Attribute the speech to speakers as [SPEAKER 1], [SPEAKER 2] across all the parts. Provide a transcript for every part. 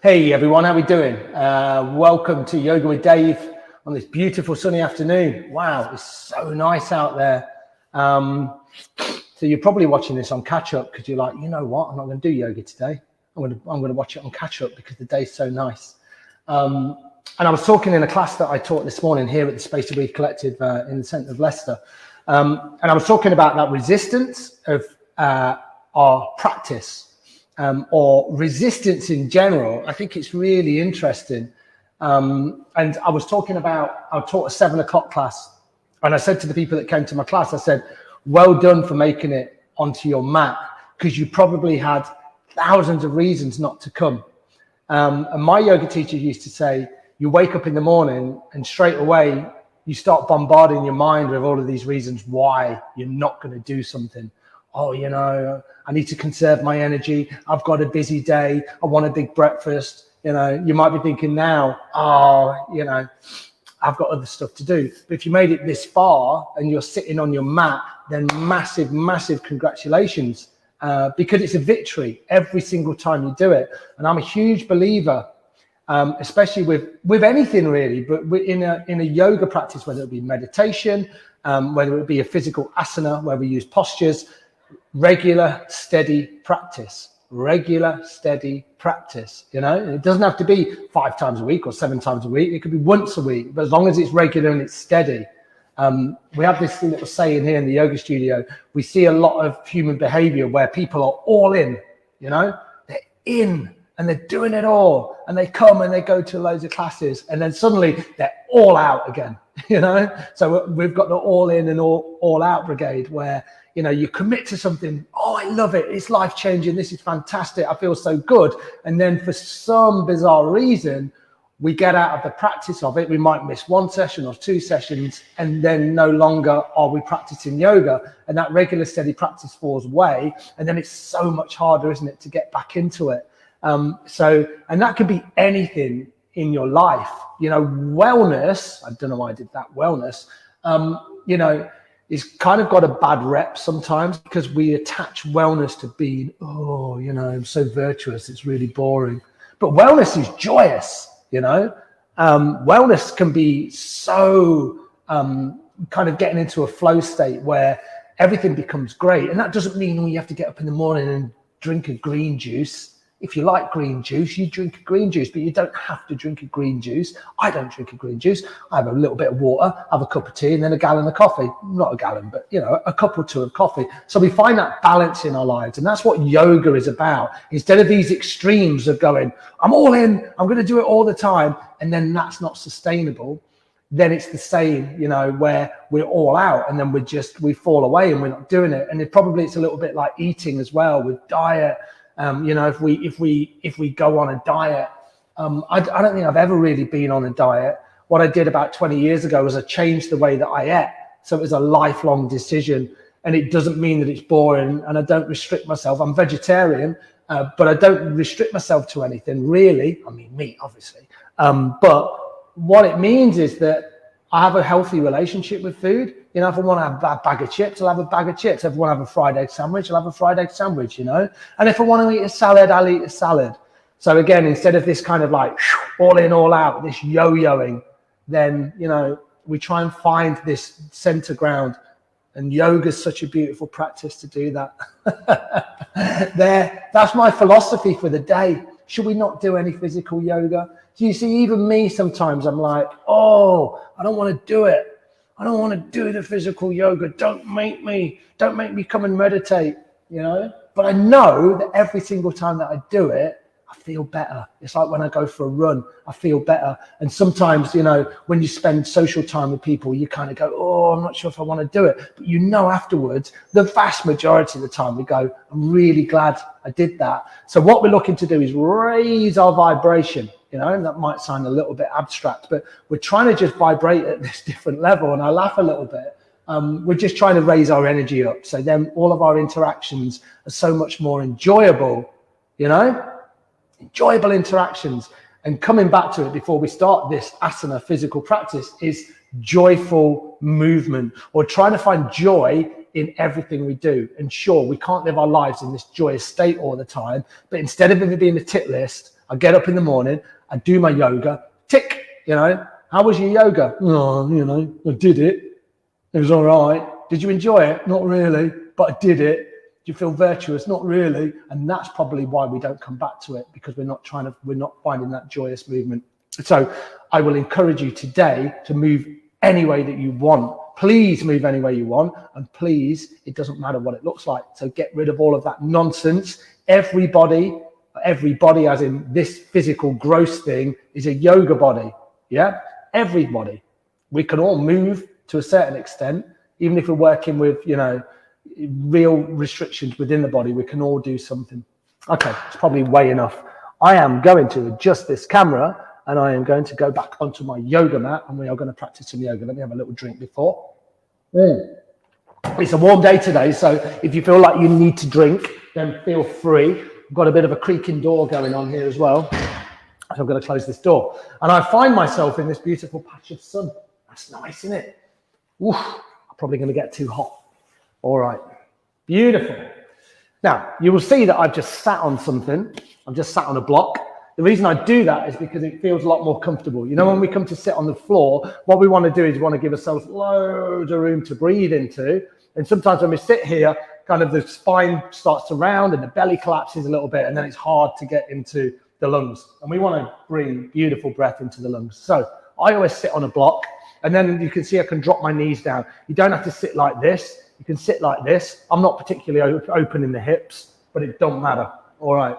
[SPEAKER 1] Hey everyone, how we doing? Welcome to Yoga with Dave on this beautiful sunny afternoon. Wow, it's so nice out there. So you're probably watching this on catch up because you're like, you know what? I'm not going to do yoga today. I'm going to watch it on catch up because the day's so nice. And I was talking in a class that I taught this morning here at the Space to Breathe Collective in the centre of Leicester. And I was talking about that resistance of our practice. Or resistance in general. I think it's really interesting. And I taught a 7 o'clock class, and I said to the people that came to my class, I said, well done for making it onto your mat, because you probably had thousands of reasons not to come. And my yoga teacher used to say, you wake up in the morning and straight away you start bombarding your mind with all of these reasons why you're not going to do something. Oh, you know, I need to conserve my energy. I've got a busy day. I want a big breakfast. You know, you might be thinking now, oh, you know, I've got other stuff to do. But if you made it this far and you're sitting on your mat, then massive, massive congratulations, because it's a victory every single time you do it. And I'm a huge believer, especially with anything really, but in a yoga practice, whether it be meditation, whether it be a physical asana where we use postures, regular, steady practice, you know, it doesn't have to be 5 times a week or 7 times a week. It could be once a week, but as long as it's regular and it's steady. We have this thing that we're saying here in the yoga studio. We see a lot of human behavior where people are all in, you know, they're in and they're doing it all, and they come and they go to loads of classes, and then suddenly they're all out again, you know. So we've got the all in and all out brigade where, you know, you commit to something. Oh, I love it. It's life changing. This is fantastic. I feel so good. And then for some bizarre reason, we get out of the practice of it. We might miss 1 session or 2 sessions, and then no longer are we practicing yoga. And that regular steady practice falls away. And then it's so much harder, isn't it, to get back into it. And that could be anything in your life. You know, wellness, I don't know why I did that, wellness, you know, it's kind of got a bad rep sometimes because we attach wellness to being, oh, you know, I'm so virtuous, it's really boring. But wellness is joyous, you know. Wellness can be so kind of getting into a flow state where everything becomes great. And that doesn't mean you have to get up in the morning and drink a green juice. If you like green juice, you drink a green juice, but you don't have to drink a green juice. I don't drink a green juice. I have a little bit of water, have a cup of tea, and then a gallon of coffee. Not a gallon, but, you know, a cup or 2 of coffee. So we find that balance in our lives. And that's what yoga is about. Instead of these extremes of going, I'm all in, I'm going to do it all the time, and then that's not sustainable, then it's the same, you know, where we're all out and then we fall away and we're not doing it. And it's a little bit like eating as well with diet. You know, if we go on a diet, I don't think I've ever really been on a diet. What I did about 20 years ago was I changed the way that I ate. So it was a lifelong decision, and it doesn't mean that it's boring, and I don't restrict myself. I'm vegetarian, but I don't restrict myself to anything really. I mean, meat, obviously. But what it means is that I have a healthy relationship with food. You know, if I want to have a bag of chips, I'll have a bag of chips. If I want to have a fried egg sandwich, I'll have a fried egg sandwich, you know. And if I want to eat a salad, I'll eat a salad. So again, instead of this kind of like all in, all out, this yo-yoing, then, you know, we try and find this center ground. And yoga is such a beautiful practice to do that. That's my philosophy for the day. Should we not do any physical yoga? Do you see, even me, sometimes I'm like, oh, I don't want to do it. I don't want to do the physical yoga. Don't make me come and meditate, you know? But I know that every single time that I do it, I feel better. It's like when I go for a run, I feel better. And sometimes, you know, when you spend social time with people, you kind of go, oh, I'm not sure if I want to do it. But you know, afterwards, the vast majority of the time we go, I'm really glad I did that. So what we're looking to do is raise our vibration, you know, and that might sound a little bit abstract, but we're trying to just vibrate at this different level. And I laugh a little bit. We're just trying to raise our energy up. So then all of our interactions are so much more enjoyable, you know? Enjoyable interactions. And coming back to it before we start this asana physical practice is joyful movement, or trying to find joy in everything we do. And sure, we can't live our lives in this joyous state all the time, but instead of it being a tick list, I get up in the morning, I do my yoga, tick, you know. How was your yoga? Oh, you know, I did it. It was all right. Did you enjoy it? Not really, but I did it. Do you feel virtuous? Not really. And that's probably why we don't come back to it, because we're not finding that joyous movement. So I will encourage you today to move any way that you want. Please move any way you want. And please, it doesn't matter what it looks like. So get rid of all of that nonsense. Everybody as in this physical gross thing is a yoga body. Yeah. Everybody. We can all move to a certain extent, even if we're working with, you know, real restrictions within the body. We can all do something. Okay, it's probably way enough. I am going to adjust this camera and I am going to go back onto my yoga mat and we are going to practice some yoga. Let me have a little drink before. It's a warm day today, so if you feel like you need to drink, then feel free. I've got a bit of a creaking door going on here as well. So I'm going to close this door. And I find myself in this beautiful patch of sun. That's nice, isn't it? Oof, I'm probably going to get too hot. All right, beautiful. Now, you will see that I've just sat on something. I've just sat on a block. The reason I do that is because it feels a lot more comfortable. You know, when we come to sit on the floor, what we want to do is we want to give ourselves loads of room to breathe into. And sometimes when we sit here, kind of the spine starts to round and the belly collapses a little bit, and then it's hard to get into the lungs. And we want to bring beautiful breath into the lungs. So I always sit on a block, and then you can see I can drop my knees down. You don't have to sit like this. You can sit like this. I'm not particularly open in the hips, but it don't matter. All right.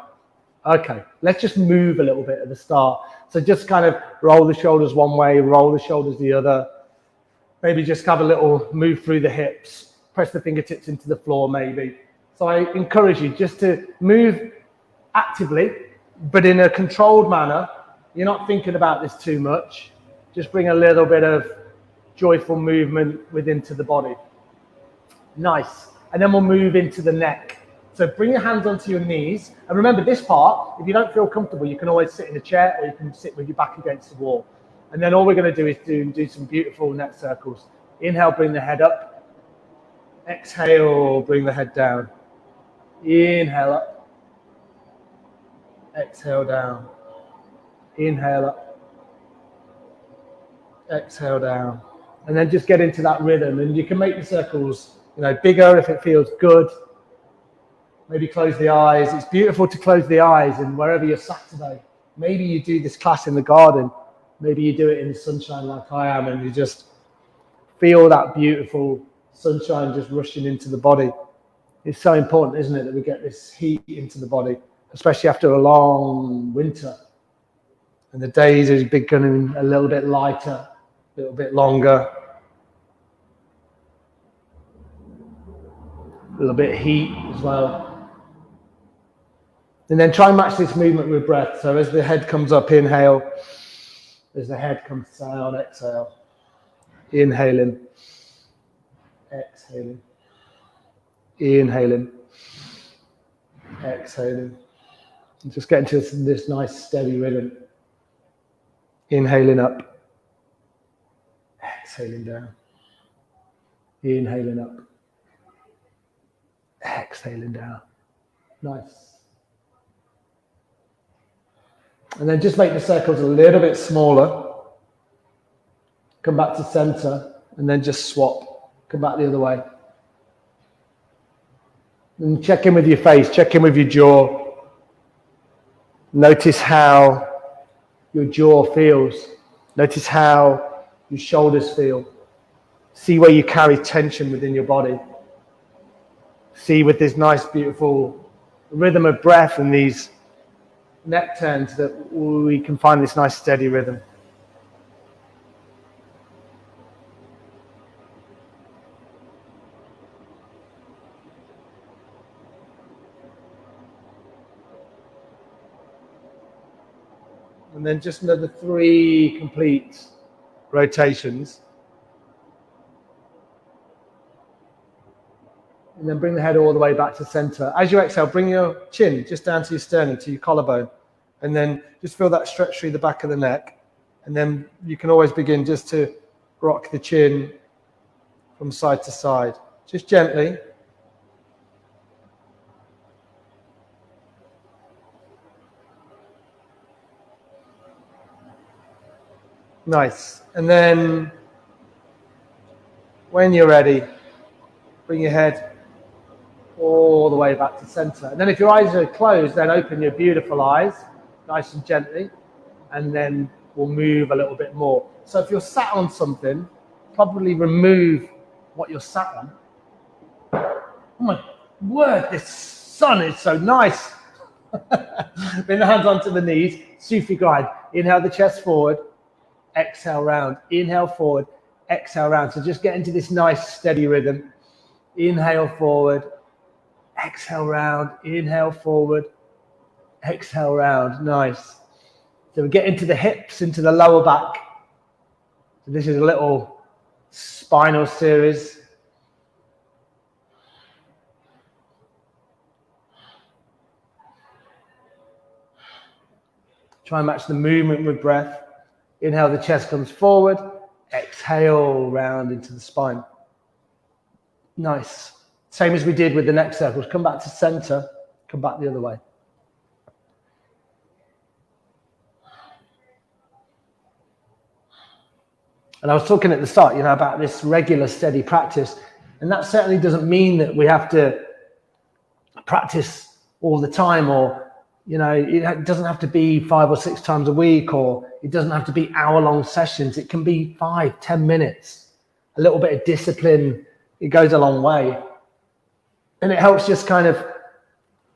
[SPEAKER 1] Okay, let's just move a little bit at the start. So just kind of roll the shoulders one way, roll the shoulders the other. Maybe just have a little move through the hips. Press the fingertips into the floor maybe. So I encourage you just to move actively, but in a controlled manner. You're not thinking about this too much. Just bring a little bit of joyful movement into the body. Nice. And then we'll move into the neck. So bring your hands onto your knees. And remember this part, if you don't feel comfortable, you can always sit in a chair or you can sit with your back against the wall. And then all we're going to do is do some beautiful neck circles. Inhale, bring the head up. Exhale, bring the head down. Inhale up. Exhale down. Inhale up. Exhale down. And then just get into that rhythm. And you can make the circles, you know, bigger if it feels good. Maybe close the eyes. It's beautiful to close the eyes and wherever you're sat today. Maybe you do this class in the garden. Maybe you do it in the sunshine like I am and you just feel that beautiful sunshine just rushing into the body. It's so important, isn't it, that we get this heat into the body, especially after a long winter. And the days are becoming a little bit lighter, a little bit longer. A little bit of heat as well. And then try and match this movement with breath. So as the head comes up, inhale. As the head comes down, exhale. Inhaling. Exhaling. Inhaling. Exhaling. And just get into this nice steady rhythm. Inhaling up. Exhaling down. Inhaling up. Exhaling down. Nice. And then just make the circles a little bit smaller. Come back to center and then just swap. Come back the other way. And check in with your face, check in with your jaw. Notice how your jaw feels. Notice how your shoulders feel. See where you carry tension within your body. See with this nice, beautiful rhythm of breath and these neck turns that we can find this nice steady rhythm. And then just another 3 complete rotations. And then bring the head all the way back to center. As you exhale, bring your chin just down to your sternum, to your collarbone. And then just feel that stretch through the back of the neck. And then you can always begin just to rock the chin from side to side. Just gently. Nice. And then when you're ready, bring your head all the way back to center. And then if your eyes are closed, then open your beautiful eyes, nice and gently, and then we'll move a little bit more. So if you're sat on something, probably remove what you're sat on. Oh my word, this sun is so nice. Bring the hands onto the knees, Sufi glide. Inhale the chest forward, exhale round. Inhale forward, exhale round. So just get into this nice steady rhythm. Inhale forward, exhale round. Inhale forward, exhale round. Nice. So we get into the hips, into the lower back. So this is a little spinal series. Try and match the movement with breath. Inhale, the chest comes forward. Exhale, round into the spine. Nice. Same as we did with the neck circles. Come back to center. Come back the other way. And I was talking at the start, about this regular, steady practice. And that certainly doesn't mean that we have to practice all the time, or it doesn't have to be 5 or 6 times a week, or it doesn't have to be hour-long sessions. It can be 5-10 minutes. A little bit of discipline, it goes a long way. And it helps just kind of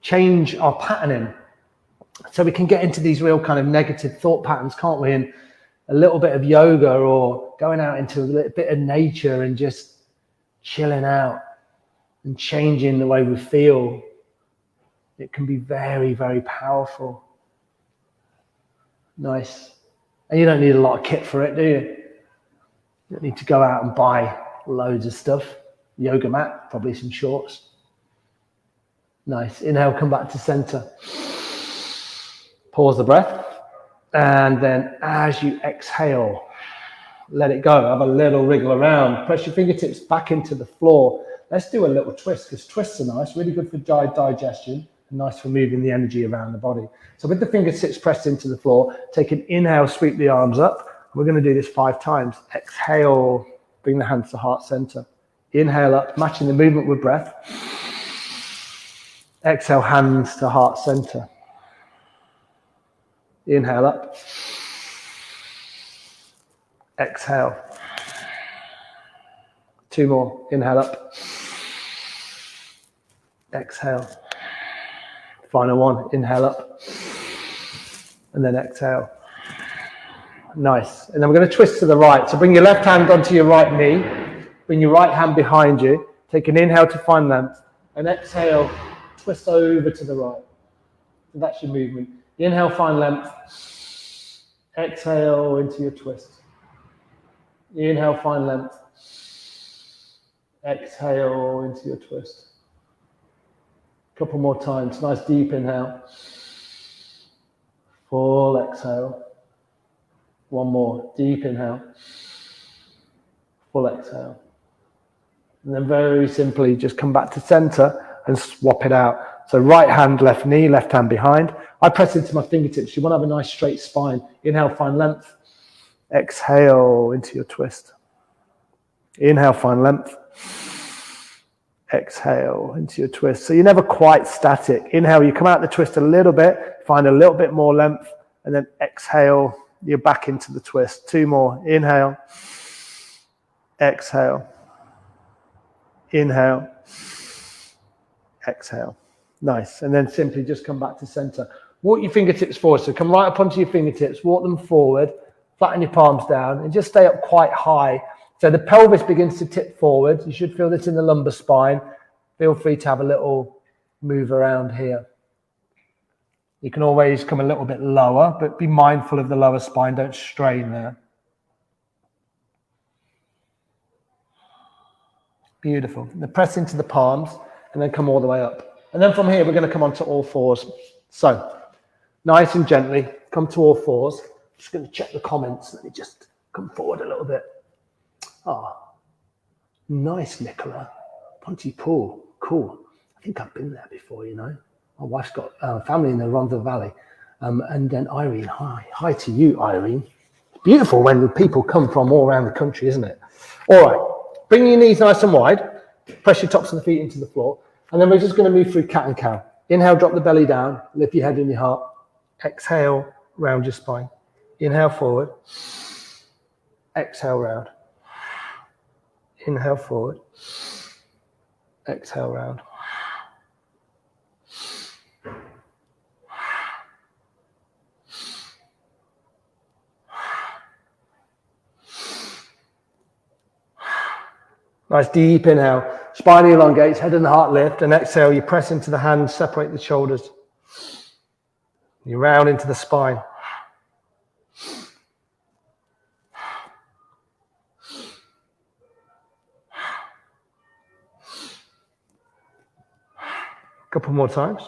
[SPEAKER 1] change our patterning. So we can get into these real kind of negative thought patterns, can't we? And a little bit of yoga, or going out into a little bit of nature and just chilling out and changing the way we feel. It can be very, very powerful. Nice. And you don't need a lot of kit for it, do you? You don't need to go out and buy loads of stuff. Yoga mat, probably some shorts. Nice. Inhale, come back to center. Pause the breath. And then as you exhale, let it go. Have a little wriggle around. Press your fingertips back into the floor. Let's do a little twist, because twists are nice, really good for digestion. Nice for moving the energy around the body. So with the fingertips pressed into the floor, take an inhale, sweep the arms up. We're going to do this 5 times. Exhale, bring the hands to heart center. Inhale up, matching the movement with breath. Exhale, hands to heart center. Inhale up. Exhale. 2 more. Inhale up. Exhale. Final one. Inhale up. And then exhale. Nice. And then we're going to twist to the right. So bring your left hand onto your right knee. Bring your right hand behind you. Take an inhale to find length. And exhale, twist over to the right. So that's your movement. Inhale, find length. Exhale into your twist. Inhale, find length. Exhale into your twist. Couple more times. Nice deep inhale. Full exhale. One more. Deep inhale. Full exhale. And then very simply just come back to center and swap it out. So right hand, left knee, left hand behind. I press into my fingertips. You want to have a nice straight spine. Inhale, find length. Exhale into your twist. Inhale, find length. Exhale into your twist. So you're never quite static. Inhale, you come out the twist a little bit, find a little bit more length, and then exhale, you're back into the twist. 2 more. Inhale. Exhale. Inhale. Exhale. Nice. And then simply just come back to center. Walk your fingertips forward. So come right up onto your fingertips, walk them forward, flatten your palms down, and just stay up quite high. So the pelvis begins to tip forward. You should feel this in the lumbar spine. Feel free to have a little move around here. You can always come a little bit lower, but be mindful of the lower spine. Don't strain there. Beautiful. Now press into the palms and then come all the way up. And then from here, we're going to come onto all fours. So nice and gently, come to all fours. Just going to check the comments. Let me just come forward a little bit. Oh, nice, Nicola. Pontypool. Cool. I think I've been there before, you know. My wife's got family in the Rhondda Valley. And then Irene, hi. Hi to you, Irene. It's beautiful when people come from all around the country, isn't it? All right, bring your knees nice and wide, press your tops of the feet into the floor, and then we're just going to move through cat and cow. Inhale, drop the belly down, lift your head and your heart. Exhale, round your spine. Inhale forward. Exhale, round. Inhale forward. Exhale, round. Nice deep inhale. Spine elongates, head and the heart lift, and exhale, you press into the hands, separate the shoulders. You round into the spine. A couple more times.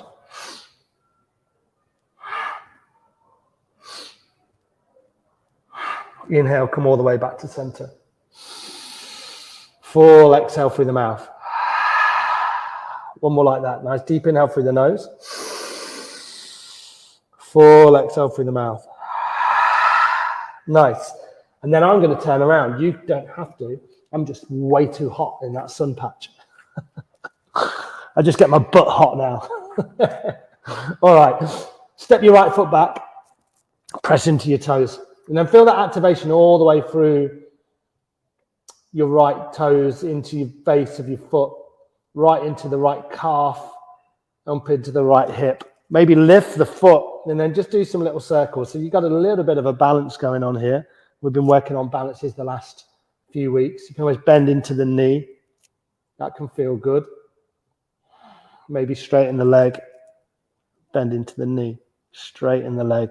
[SPEAKER 1] Inhale, come all the way back to center. Full exhale through the mouth. One more like that. Nice deep inhale through the nose. Full exhale through the mouth. Nice. And then I'm going to turn around. You don't have to. I'm just way too hot in that sun patch. I just get my butt hot now. All right. Step your right foot back. Press into your toes. And then feel that activation all the way through your right toes into your base of your foot, right into the right calf, up into the right hip. Maybe lift the foot and then just do some little circles. So you've got a little bit of a balance going on here. We've been working on balances the last few weeks. You can always bend into the knee. That can feel good. Maybe straighten the leg, bend into the knee, straighten the leg,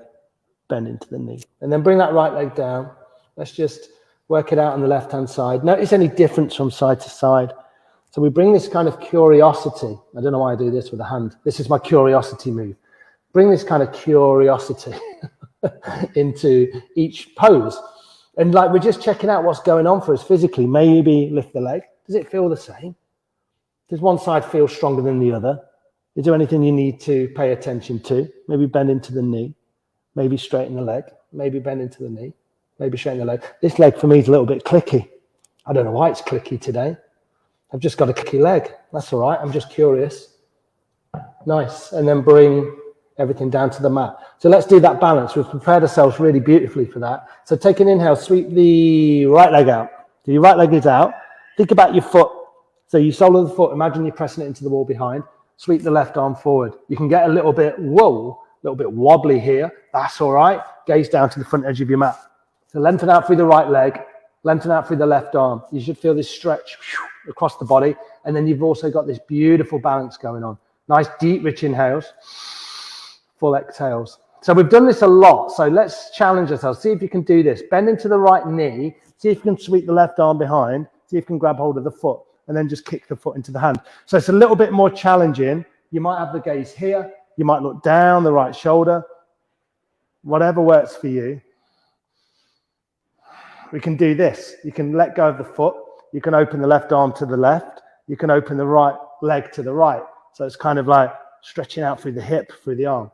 [SPEAKER 1] bend into the knee. And then bring that right leg down. Let's just work it out on the left-hand side. Notice any difference from side to side. So we bring this kind of curiosity. I don't know why I do this with a hand. This is my curiosity move. Bring this kind of curiosity into each pose. And like we're just checking out what's going on for us physically. Maybe lift the leg. Does it feel the same? Does one side feel stronger than the other? Is there anything you need to pay attention to? Maybe bend into the knee. Maybe straighten the leg. Maybe bend into the knee. Maybe straighten the leg. This leg for me is a little bit clicky. I don't know why it's clicky today. I've just got a clicky leg. That's all right. I'm just curious. Nice. And then bring everything down to the mat. So let's do that balance. We've prepared ourselves really beautifully for that. So take an inhale, sweep the right leg out. So your right leg is out. Think about your foot. So you sole of the foot, imagine you're pressing it into the wall behind. Sweep the left arm forward. You can get a little bit, whoa, a little bit wobbly here. That's all right. Gaze down to the front edge of your mat. So lengthen out through the right leg, lengthen out through the left arm. You should feel this stretch across the body. And then you've also got this beautiful balance going on. Nice, deep, rich inhales, full exhales. So we've done this a lot. So let's challenge ourselves. See if you can do this. Bend into the right knee. See if you can sweep the left arm behind. See if you can grab hold of the foot and then just kick the foot into the hand. So it's a little bit more challenging. You might have the gaze here. You might look down the right shoulder. Whatever works for you. We can do this. You can let go of the foot. You can open the left arm to the left. You can open the right leg to the right. So it's kind of like stretching out through the hip, through the arm.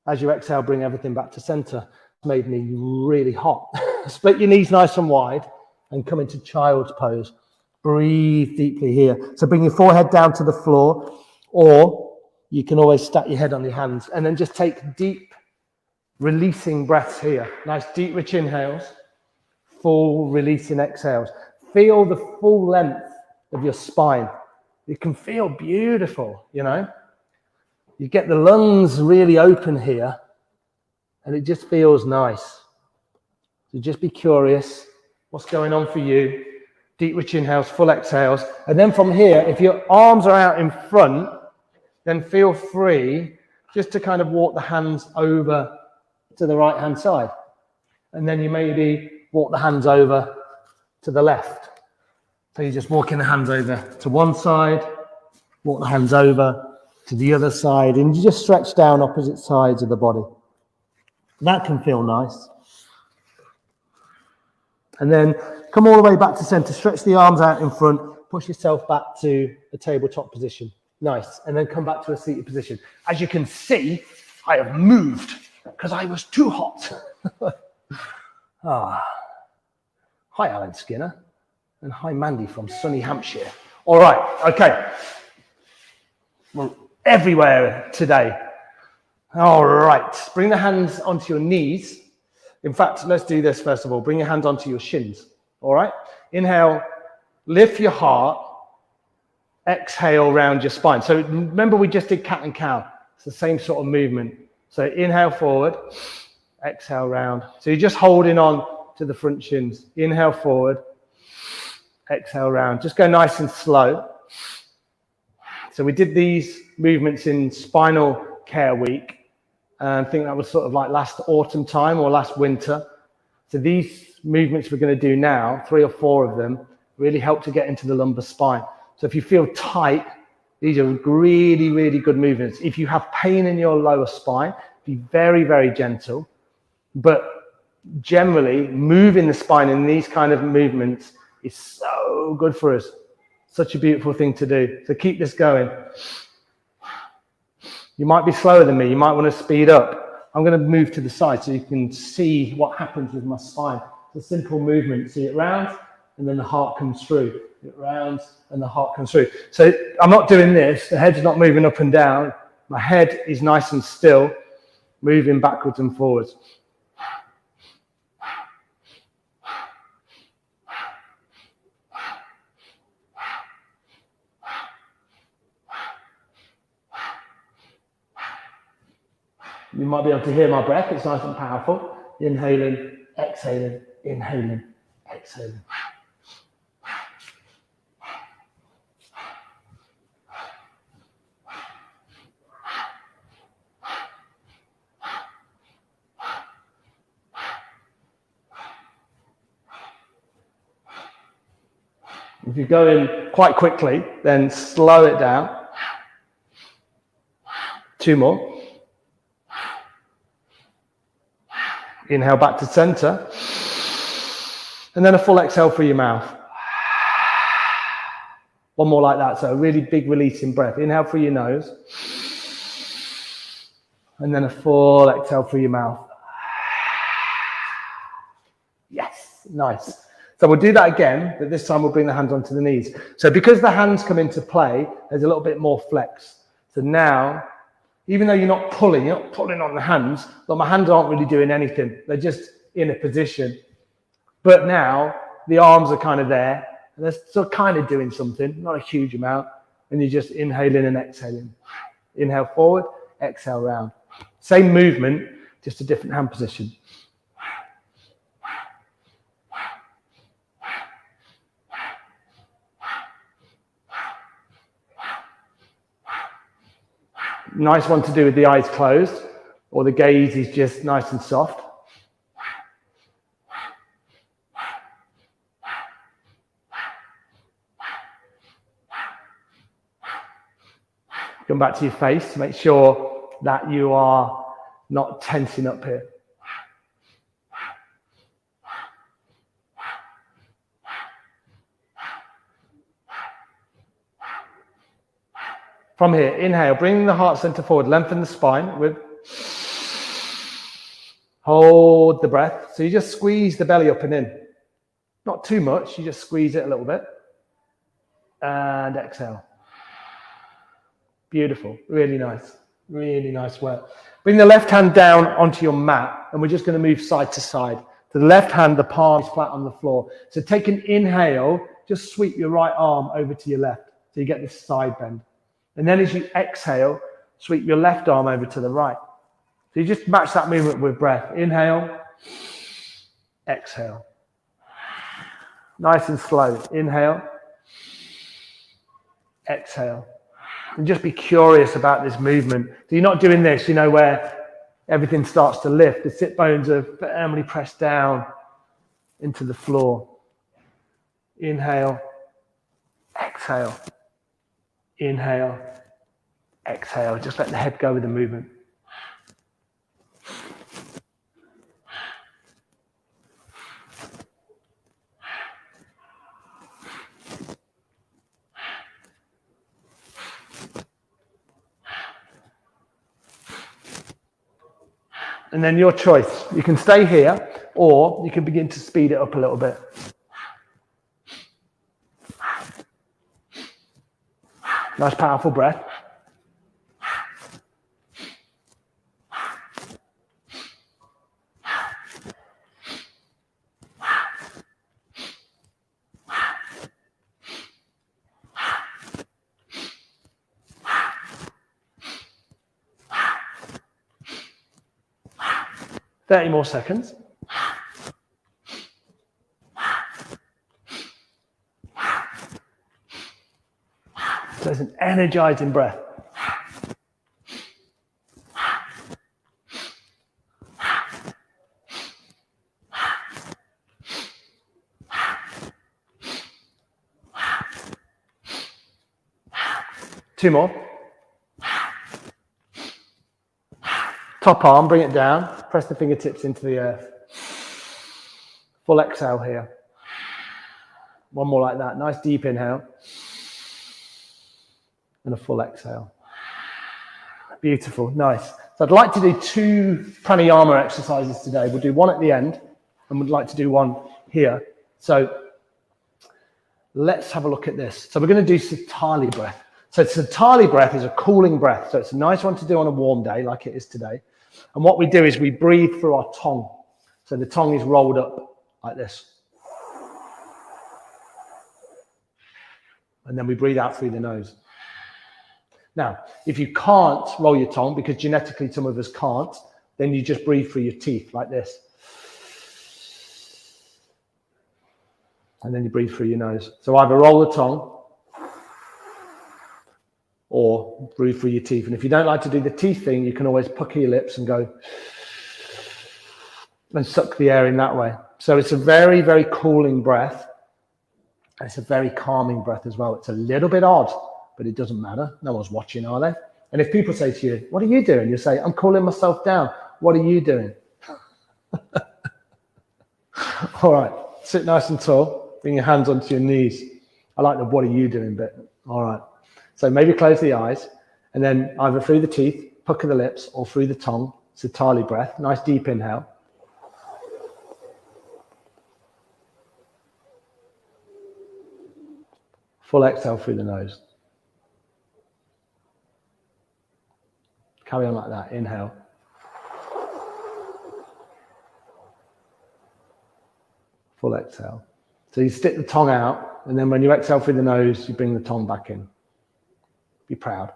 [SPEAKER 1] As you exhale, bring everything back to center. It's made me really hot. Split your knees nice and wide and come into child's pose. Breathe deeply here. So bring your forehead down to the floor, or you can always stack your head on your hands and then just take deep, releasing breaths here. Nice, deep, rich inhales, full releasing exhales. Feel the full length of your spine. You can feel beautiful, you know. You get the lungs really open here, and it just feels nice. So just be curious. What's going on for you? Deep, rich inhales, full exhales. And then from here, if your arms are out in front, then feel free just to kind of walk the hands over to the right-hand side. And then you maybe walk the hands over to the left. So you're just walking the hands over to one side, walk the hands over to the other side, and you just stretch down opposite sides of the body. That can feel nice. And then come all the way back to center. Stretch the arms out in front. Push yourself back to a tabletop position. Nice. And then come back to a seated position. As you can see, I have moved because I was too hot. Ah, hi, Alan Skinner. And hi, Mandy from sunny Hampshire. All right, okay. We're everywhere today. All right, bring the hands onto your knees. In fact, let's do this first of all. Bring your hands onto your shins. All right, inhale, lift your heart. Exhale, round your spine. So remember, we just did cat and cow. It's the same sort of movement. So inhale forward, exhale round. So you're just holding on to the front shins. Inhale forward, exhale round. Just go nice and slow. So we did these movements in Spinal Care Week. And I think that was sort of like last autumn time or last winter. So these movements we're going to do now, 3 or 4 of them, really help to get into the lumbar spine. So if you feel tight, these are really, really good movements. If you have pain in your lower spine, be very, very gentle. But generally, moving the spine in these kind of movements is so good for us. Such a beautiful thing to do. So keep this going. You might be slower than me. You might want to speed up. I'm going to move to the side so you can see what happens with my spine. It's a simple movement. See, it rounds and then the heart comes through. It rounds and the heart comes through. So I'm not doing this. The head's not moving up and down. My head is nice and still, moving backwards and forwards. You might be able to hear my breath. It's nice and powerful. Inhaling, exhaling, inhaling, exhaling. If you go in quite quickly, then slow it down. 2 more. Inhale back to center. And then a full exhale through your mouth. 1 more like that. So a really big release in breath. Inhale through your nose. And then a full exhale through your mouth. Yes, nice. So we'll do that again, but this time we'll bring the hands onto the knees. So because the hands come into play, there's a little bit more flex. So now, even though you're not pulling on the hands, but my hands aren't really doing anything. They're just in a position. But now the arms are kind of there, and they're still kind of doing something, not a huge amount. And you're just inhaling and exhaling. Inhale forward, exhale round. Same movement, just a different hand position. Nice one to do with the eyes closed, or the gaze is just nice and soft. Come back to your face to make sure that you are not tensing up here. From here, inhale, bring the heart center forward, lengthen the spine, hold the breath. So you just squeeze the belly up and in. Not too much, you just squeeze it a little bit. And exhale. Beautiful, really nice work. Bring the left hand down onto your mat, and we're just going to move side to side. To the left hand, the palm is flat on the floor. So take an inhale, just sweep your right arm over to your left, so you get this side bend. And then as you exhale, sweep your left arm over to the right. So you just match that movement with breath. Inhale, exhale. Nice and slow. Inhale, exhale. And just be curious about this movement. So you're not doing this, where everything starts to lift. The sit bones are firmly pressed down into the floor. Inhale, exhale. Inhale, exhale. Just let the head go with the movement. And then your choice. You can stay here, or you can begin to speed it up a little bit. Nice, powerful breath. Thirty more seconds. So it's an energizing breath. Two more. Top arm, bring it down. Press the fingertips into the earth. Full exhale here. One more like that. Nice deep inhale. And a full exhale. Beautiful, nice. So I'd like to do 2 pranayama exercises today. We'll do one at the end, and we'd like to do one here. So let's have a look at this. So we're going to do Satali breath. So Satali breath is a cooling breath. So it's a nice one to do on a warm day like it is today. And what we do is we breathe through our tongue. So the tongue is rolled up like this. And then we breathe out through the nose. Now, if you can't roll your tongue, because genetically some of us can't, then you just breathe through your teeth like this. And then you breathe through your nose. So either roll the tongue or breathe through your teeth. And if you don't like to do the teeth thing, you can always pucker your lips and go and suck the air in that way. So it's a very, very cooling breath. And it's a very calming breath as well. It's a little bit odd, but it doesn't matter. No one's watching, are they? And if people say to you, what are you doing? You say, I'm cooling myself down. What are you doing? All right, sit nice and tall. Bring your hands onto your knees. I like the what are you doing bit. All right. So maybe close the eyes and then either through the teeth, pucker the lips, or through the tongue. Satali breath. Nice deep inhale. Full exhale through the nose. Carry on like that. Inhale. Full exhale. So you stick the tongue out, and then when you exhale through the nose, you bring the tongue back in. Be proud.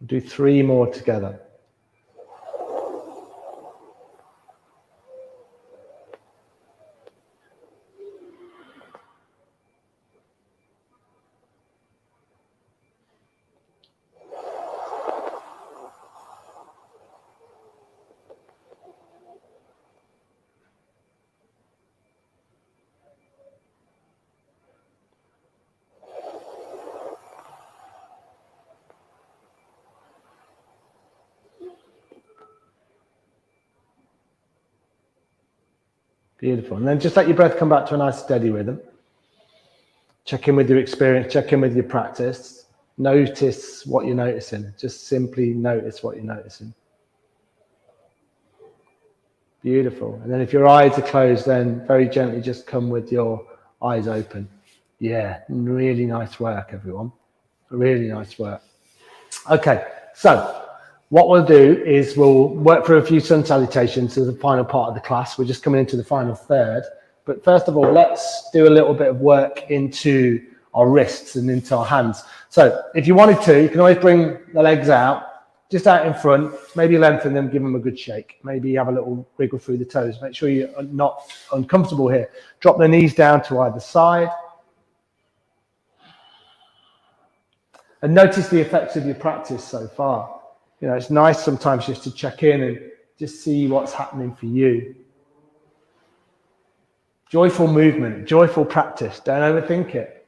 [SPEAKER 1] Do 3 more together. Beautiful. And then just let your breath come back to a nice steady rhythm. Check in with your experience, check in with your practice. Notice what you're noticing. Just simply notice what you're noticing. Beautiful. And then if your eyes are closed, then very gently just come with your eyes open. Yeah, really nice work, everyone. Really nice work. Okay, so what we'll do is we'll work through a few sun salutations as the final part of the class. We're just coming into the final third. But first of all, let's do a little bit of work into our wrists and into our hands. So if you wanted to, you can always bring the legs out just out in front, maybe lengthen them, give them a good shake. Maybe have a little wriggle through the toes. Make sure you're not uncomfortable here. Drop the knees down to either side. And notice the effects of your practice so far. You know, it's nice sometimes just to check in and just see what's happening for you. Joyful movement, joyful practice. Don't overthink it.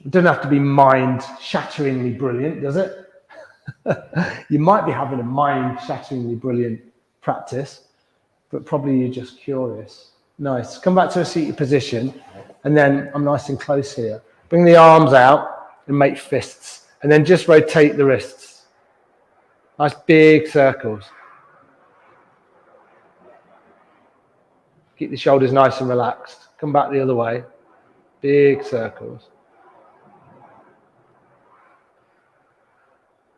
[SPEAKER 1] It doesn't have to be mind-shatteringly brilliant, does it? You might be having a mind-shatteringly brilliant practice, but probably you're just curious. Nice. Come back to a seated position, and then I'm nice and close here. Bring the arms out and make fists, and then just rotate the wrists. Nice big circles. Keep the shoulders nice and relaxed. Come back the other way. Big circles.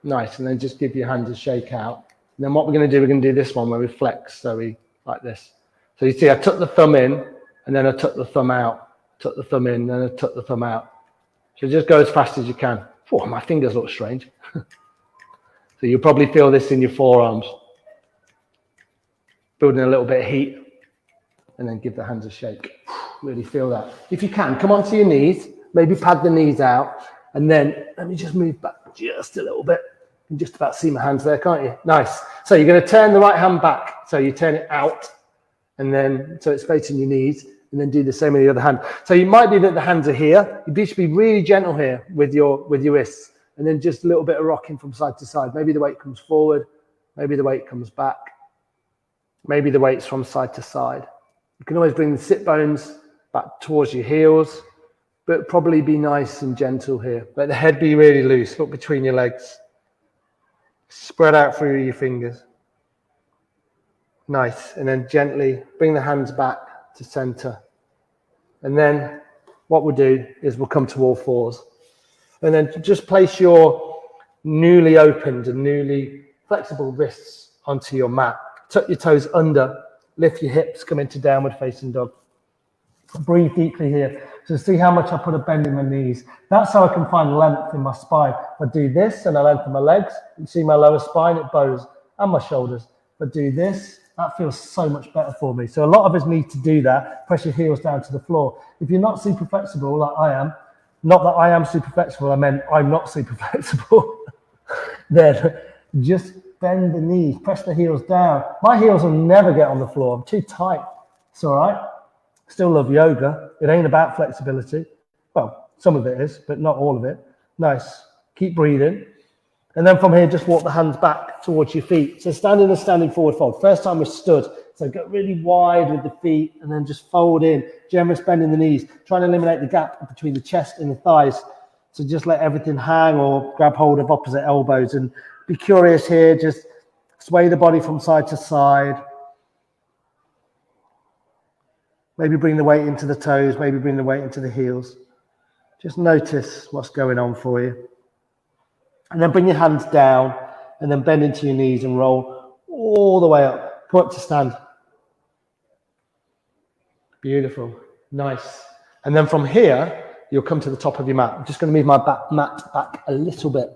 [SPEAKER 1] Nice, and then just give your hands a shake out. And then what we're going to do, we're going to do this one where we flex, so we like this. So you see, I tuck the thumb in, and then I tuck the thumb out. Tuck the thumb in, then I tuck the thumb out. So just go as fast as you can. Oh, my fingers look strange. So you'll probably feel this in your forearms. Building a little bit of heat, and then give the hands a shake. Really feel that. If you can, come onto your knees, maybe pad the knees out, and then let me just move back just a little bit. You can just about see my hands there, can't you? Nice. So you're going to turn the right hand back. So you turn it out, and then so it's facing your knees, and then do the same with the other hand. So you might be that the hands are here. You should be really gentle here with your wrists, and then just a little bit of rocking from side to side. Maybe the weight comes forward, maybe the weight comes back, maybe the weight's from side to side. You can always bring the sit bones back towards your heels, but probably be nice and gentle here. Let the head be really loose. Look between your legs. Spread out through your fingers. Nice. And then gently bring the hands back to center. And then what we'll do is we'll come to all fours. And then just place your newly opened and newly flexible wrists onto your mat. Tuck your toes under. Lift your hips. Come into downward facing dog. Breathe deeply here. So see how much I put a bend in my knees. That's how I can find length in my spine. If I do this and I lengthen my legs, you see my lower spine, it bows, and my shoulders. If I do this, that feels so much better for me. So a lot of us need to do that. Press your heels down to the floor. If you're not super flexible like I am, not that I am super flexible, I meant I'm not super flexible, then just bend the knees, press the heels down. My heels will never get on the floor. I'm too tight. It's all right. Still love yoga. It ain't about flexibility. Well, some of it is, but not all of it. Nice. Keep breathing. And then from here, just walk the hands back towards your feet. So standing and standing forward fold. First time we stood. So get really wide with the feet and then just fold in. Generous bend in the knees. Trying to eliminate the gap between the chest and the thighs. So just let everything hang or grab hold of opposite elbows and be curious here. Just sway the body from side to side. Maybe bring the weight into the toes, maybe bring the weight into the heels. Just notice what's going on for you. And then bring your hands down and then bend into your knees and roll all the way up. Come up to stand. Beautiful. Nice. And then from here, you'll come to the top of your mat. I'm just going to move my mat back a little bit,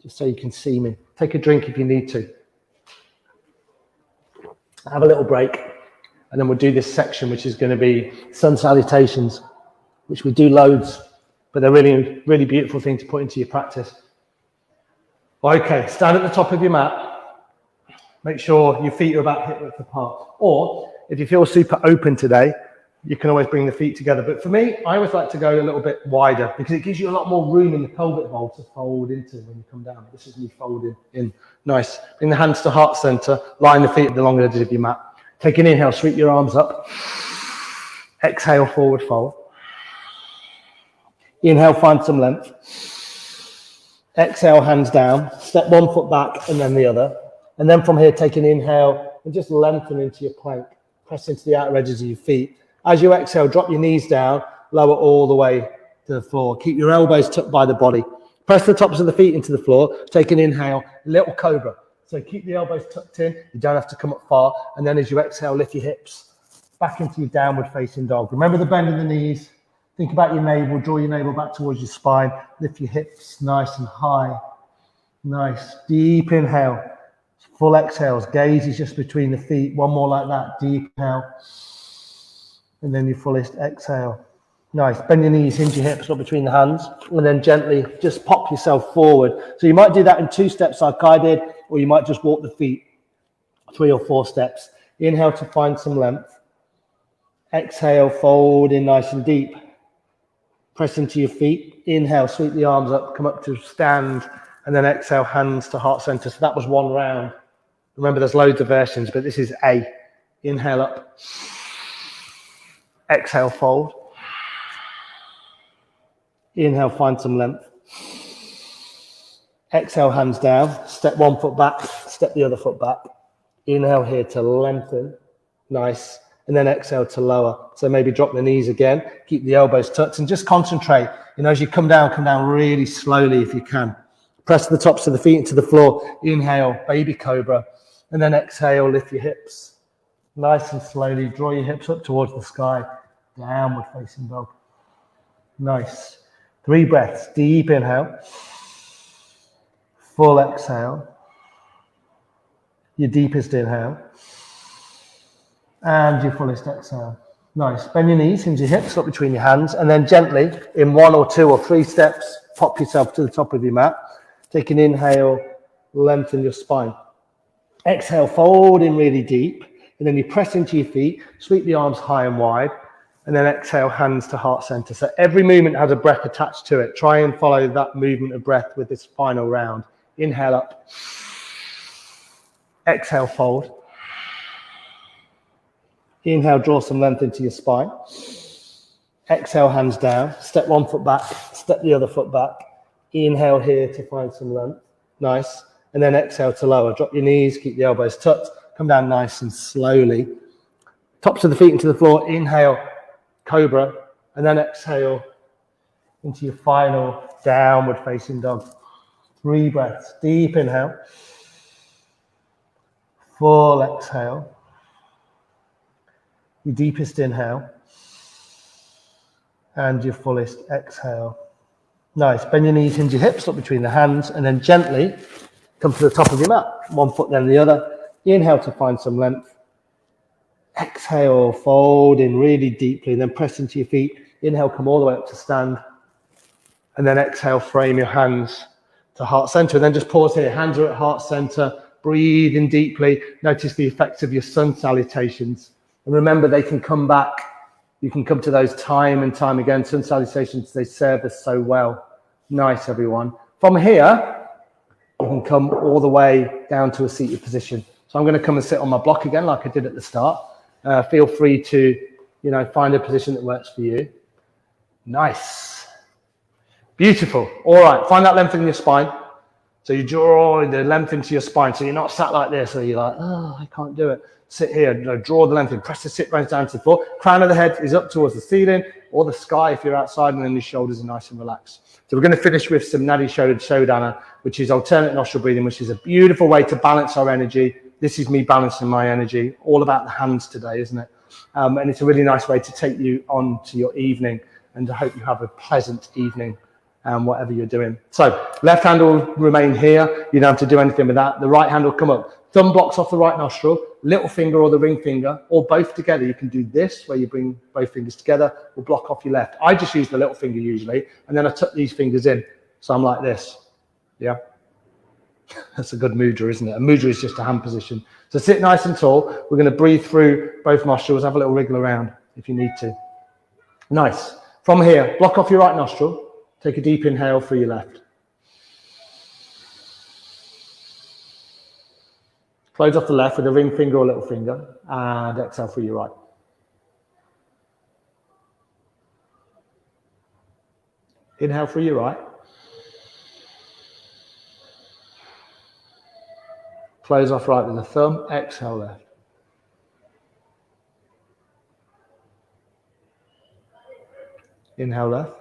[SPEAKER 1] just so you can see me. Take a drink if you need to. Have a little break. And then we'll do this section, which is going to be sun salutations, which we do loads, but they're really, really beautiful thing to put into your practice. Okay, stand at the top of your mat. Make sure your feet are about hip width apart. Or if you feel super open today, you can always bring the feet together. But for me, I always like to go a little bit wider because it gives you a lot more room in the pelvic bowl to fold into when you come down. This is me folding in. Nice. Bring the hands to heart center. Line the feet at the long edges of your mat. Take an inhale, sweep your arms up. Exhale, forward fold. Inhale, find some length. Exhale, hands down. Step one foot back and then the other. And then from here, take an inhale and just lengthen into your plank. Press into the outer edges of your feet. As you exhale, drop your knees down, lower all the way to the floor. Keep your elbows tucked by the body. Press the tops of the feet into the floor. Take an inhale, little cobra. So keep the elbows tucked in. You don't have to come up far. And then as you exhale, lift your hips back into your downward facing dog. Remember the bend in the knees. Think about your navel. Draw your navel back towards your spine. Lift your hips nice and high. Nice. Deep inhale. Full exhales. Gaze is just between the feet. One more like that. Deep inhale. And then your fullest exhale. Nice. Bend your knees, hinge your hips, not between the hands. And then gently just pop yourself forward. So you might do that in 2 steps like I did, or you might just walk the feet 3 or 4 steps. Inhale to find some length. Exhale, fold in nice and deep. Press into your feet. Inhale, sweep the arms up, come up to stand. And then exhale, hands to heart center. So that was 1 round. Remember, there's loads of versions, but this is A. Inhale up. Exhale, fold. Inhale, find some length. Exhale, hands down. Step 1 foot back, step the other foot back. Inhale here to lengthen. Nice. And then exhale to lower. So maybe drop the knees again. Keep the elbows tucked and just concentrate. You know, as you come down really slowly if you can. Press the tops of the feet into the floor. Inhale, baby cobra. And then exhale, lift your hips. Nice and slowly, draw your hips up towards the sky. Downward facing dog. Nice. 3 breaths. Deep inhale. Full exhale. Your deepest inhale. And your fullest exhale. Nice. Bend your knees, hinge your hips, up between your hands. And then gently, in 1 or 2 or 3 steps, pop yourself to the top of your mat. Take an inhale, lengthen your spine. Exhale, fold in really deep. And then you press into your feet, sweep the arms high and wide. And then exhale, hands to heart center. So every movement has a breath attached to it. Try and follow that movement of breath with this final round. Inhale up. Exhale, fold. Inhale, draw some length into your spine. Exhale, hands down. Step 1 foot back, step the other foot back. Inhale here to find some length. Nice. And then exhale to lower. Drop your knees, keep the elbows tucked. Come down nice and slowly. Tops of the feet into the floor. Inhale, cobra. And then exhale into your final downward facing dog. 3 breaths. Deep inhale. Full exhale. Your deepest inhale. And your fullest exhale. Nice. Bend your knees, hinge your hips, up between the hands, and then gently come to the top of your mat. 1 foot, then the other. Inhale to find some length. Exhale, fold in really deeply, then press into your feet. Inhale, come all the way up to stand. And then exhale, frame your hands to heart center. And then just pause here. Hands are at heart center. Breathe in deeply. Notice the effects of your sun salutations. And remember, they can come back. You can come to those time and time again. Sun salutations, they serve us so well. Nice, everyone. From here, you can come all the way down to a seated position. So I'm going to come and sit on my block again, like I did at the start. Feel free to, find a position that works for you. Nice. Beautiful. All right, find that length in your spine. So you draw the length into your spine. So you're not sat like this, or you're like, oh, I can't do it. Sit here, draw the length in, press the sit bones down to the floor. Crown of the head is up towards the ceiling or the sky if you're outside, and then your shoulders are nice and relaxed. So we're going to finish with some Nadi Shodhana, which is alternate nostril breathing, which is a beautiful way to balance our energy. This is me balancing my energy, all about the hands today, isn't it? And it's a really nice way to take you on to your evening, and I hope you have a pleasant evening, whatever you're doing. So left hand will remain here. You don't have to do anything with that. The right hand will come up. Thumb blocks off the right nostril, little finger or the ring finger, or both together. You can do this, where you bring both fingers together, or block off your left. I just use the little finger usually, and then I tuck these fingers in. So I'm like this. Yeah. That's a good mudra, isn't it? A mudra is just a hand position. So sit nice and tall. We're going to breathe through both nostrils. Have a little wriggle around if you need to. Nice. From here, block off your right nostril. Take a deep inhale through your left. Close off the left with a ring finger or little finger, and exhale through your right. Inhale through your right. Close off right with the thumb, exhale left. Inhale left.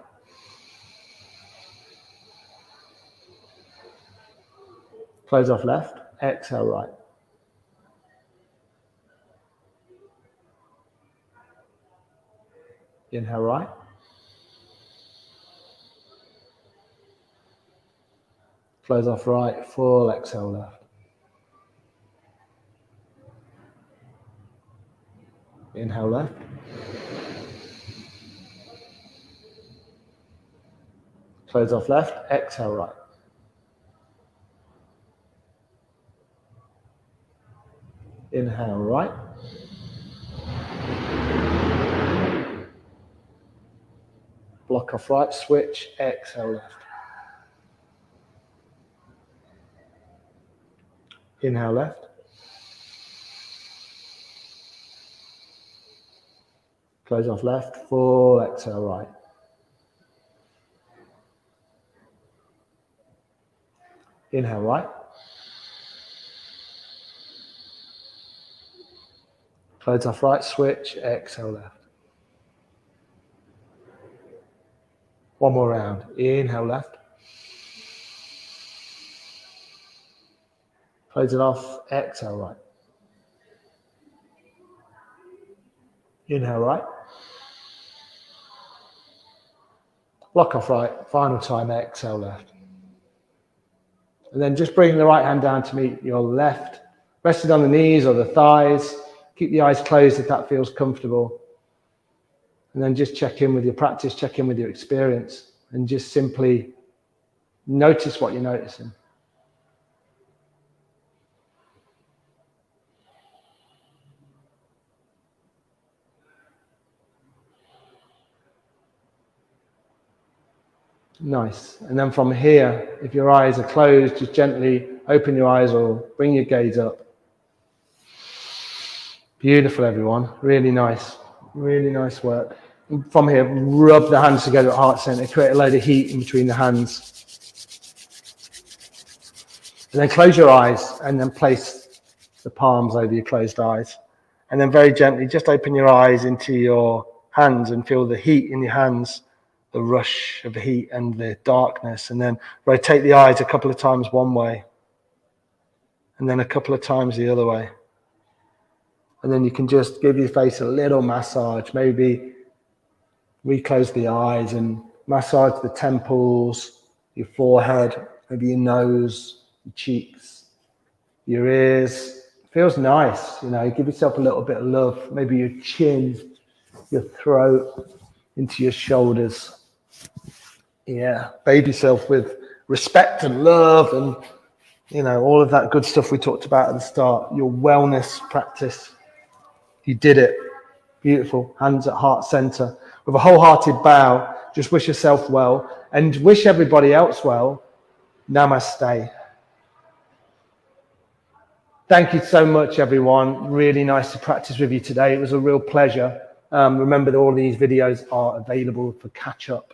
[SPEAKER 1] Close off left, exhale right. Inhale right. Close off right, full exhale left. Inhale left. Close off left, exhale right. Inhale right. Block off right, switch, exhale left. Inhale left. Close off left, full exhale right. Inhale right. Close off right, switch, exhale left. One more round. Inhale left. Close it off, exhale right. Inhale right. Block off right, final time, exhale left. And then just bring the right hand down to meet your left. Rest it on the knees or the thighs. Keep the eyes closed if that feels comfortable. And then just check in with your practice, check in with your experience, and just simply notice what you're noticing. Nice. And then from here, if your eyes are closed, just gently open your eyes or bring your gaze up. Beautiful, everyone. Really nice. Really nice work. And from here, rub the hands together at heart center. Create a load of heat in between the hands. And then close your eyes and then place the palms over your closed eyes. And then very gently, just open your eyes into your hands and feel the heat in your hands, the rush of the heat and the darkness. And then rotate the eyes a couple of times one way and then a couple of times the other way. And then you can just give your face a little massage. Maybe reclose the eyes and massage the temples, your forehead, maybe your nose, your cheeks, your ears. It feels nice, you know, give yourself a little bit of love. Maybe your chin, your throat, into your shoulders. Yeah, bathe yourself with respect and love and, you know, all of that good stuff we talked about at the start. Your wellness practice. You did it. Beautiful. Hands at heart center. With a wholehearted bow, just wish yourself well and wish everybody else well. Namaste. Thank you so much, everyone. Really nice to practice with you today. It was a real pleasure. Remember that all these videos are available for catch up.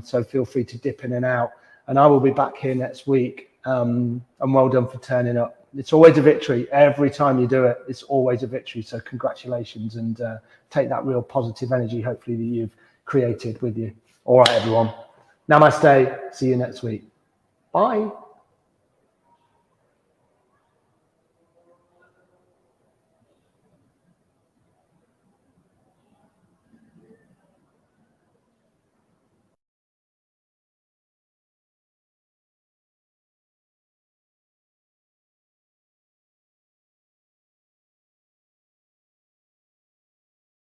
[SPEAKER 1] So feel free to dip in and out. And I will be back here next week. And well done for turning up. It's always a victory. Every time you do it, it's always a victory. So congratulations and take that real positive energy, hopefully, that you've created with you. All right, everyone. Namaste. See you next week. Bye.